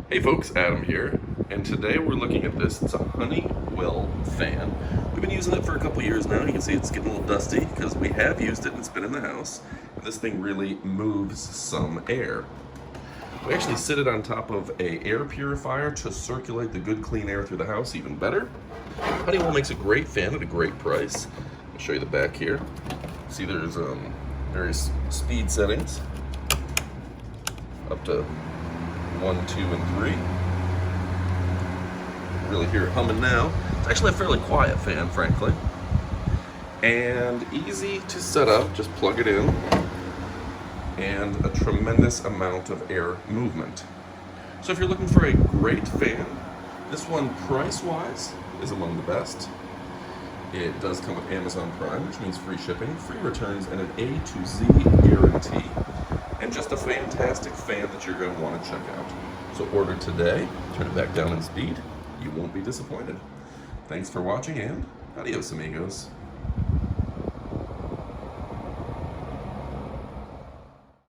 Hey folks, Adam here, and today we're looking at this. It's a Honeywell fan. We've been using it for a couple years now. You can see it's getting a little dusty because we have used it and it's been in the house. This thing really moves some air. We actually sit it on top of an air purifier to circulate the good clean air through the house even better. Honeywell makes a great fan at a great price. I'll show you the back here. See there's various speed settings up to 1, 2, and 3. Really hear it humming now. It's actually a fairly quiet fan, frankly. And easy to set up, just plug it in. And a tremendous amount of air movement. So if you're looking for a great fan, this one price-wise is among the best. It does come with Amazon Prime, which means free shipping, free returns, and an A to Z guarantee. And just a fantastic fan that you're going to want to check out. So order today, turn it back down in speed, you won't be disappointed. Thanks for watching, and adios amigos.